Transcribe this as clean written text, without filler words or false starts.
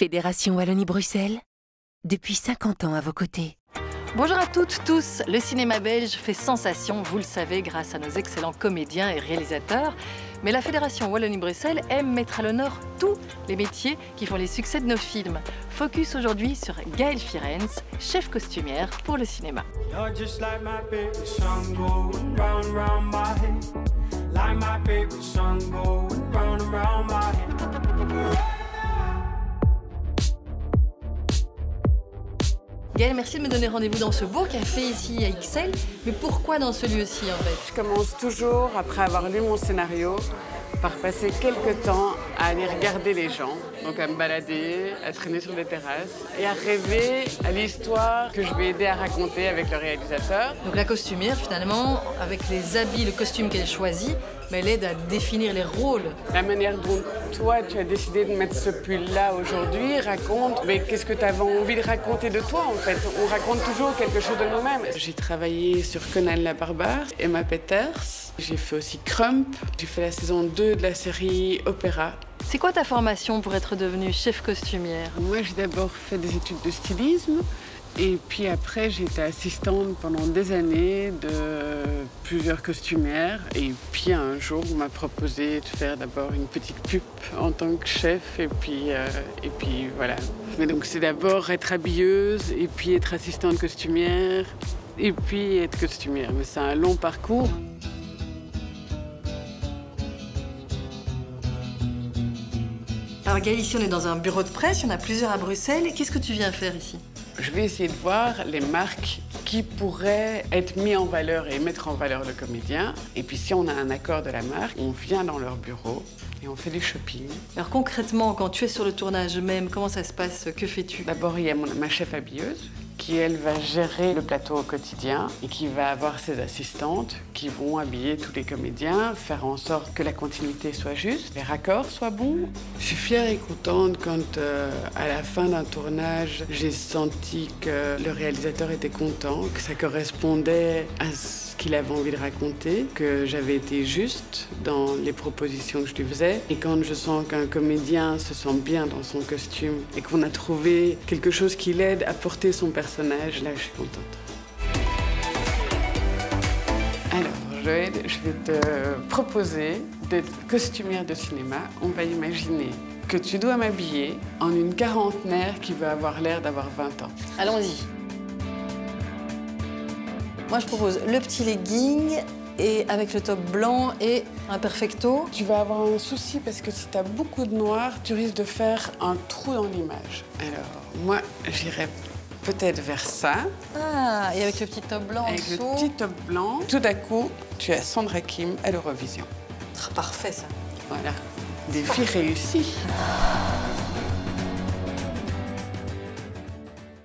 Fédération Wallonie-Bruxelles, depuis 50 ans à vos côtés. Bonjour à toutes, tous. Le cinéma belge fait sensation, vous le savez, grâce à nos excellents comédiens et réalisateurs. Mais la Fédération Wallonie-Bruxelles aime mettre à l'honneur tous les métiers qui font les succès de nos films. Focus aujourd'hui sur Gaëlle Firenze, chef costumière pour le cinéma. Gaëlle, merci de me donner rendez-vous dans ce beau café ici à XL. Mais pourquoi dans ce lieu-ci en fait? Je commence toujours, après avoir lu mon scénario, par passer quelques temps à aller regarder les gens, donc à me balader, à traîner sur des terrasses et à rêver à l'histoire que je vais aider à raconter avec le réalisateur. Donc la costumière, finalement, avec les habits, le costume qu'elle choisit, mais elle aide à définir les rôles. La manière dont toi, tu as décidé de mettre ce pull-là aujourd'hui raconte, mais qu'est-ce que tu avais envie de raconter de toi, en fait? On raconte toujours quelque chose de nous-mêmes. J'ai travaillé sur Conan la Barbare, Emma Peters. J'ai fait aussi Crump. J'ai fait la saison 2 de la série Opéra. C'est quoi ta formation pour être devenue chef costumière? Moi, j'ai d'abord fait des études de stylisme. Et puis après, j'ai été assistante pendant des années de plusieurs costumières. Et puis un jour, on m'a proposé de faire d'abord une petite pub en tant que chef. Et puis voilà. Mais donc c'est d'abord être habilleuse, et puis être assistante costumière, et puis être costumière. Mais c'est un long parcours. Alors Gaëlle, ici on est dans un bureau de presse, il y en a plusieurs à Bruxelles. Qu'est-ce que tu viens faire ici? Je vais essayer de voir les marques qui pourraient être mises en valeur et mettre en valeur le comédien. Et puis si on a un accord de la marque, on vient dans leur bureau et on fait du shopping. Alors concrètement, quand tu es sur le tournage même, comment ça se passe? Que fais-tu? D'abord, il y a ma chef habilleuse qui, elle, va gérer le plateau au quotidien et qui va avoir ses assistantes qui vont habiller tous les comédiens, faire en sorte que la continuité soit juste, les raccords soient bons. Je suis fière et contente quand, à la fin d'un tournage, j'ai senti que le réalisateur était content, que ça correspondait à ce qu'il avait envie de raconter, que j'avais été juste dans les propositions que je lui faisais. Et quand je sens qu'un comédien se sent bien dans son costume et qu'on a trouvé quelque chose qui l'aide à porter son personnage, là, je suis contente. Alors, Joël, je vais te proposer d'être costumière de cinéma. On va imaginer que tu dois m'habiller en une quarantenaire qui veut avoir l'air d'avoir 20 ans. Allons-y. Moi, je propose le petit legging et avec le top blanc et un perfecto. Tu vas avoir un souci parce que si tu as beaucoup de noir, tu risques de faire un trou dans l'image. Alors, moi, j'irais peut-être vers ça. Ah, et avec le petit top blanc en dessous. Avec le petit top blanc. Tout à coup, tu as Sandra Kim à l'Eurovision. Parfait, ça. Voilà. Défi réussi.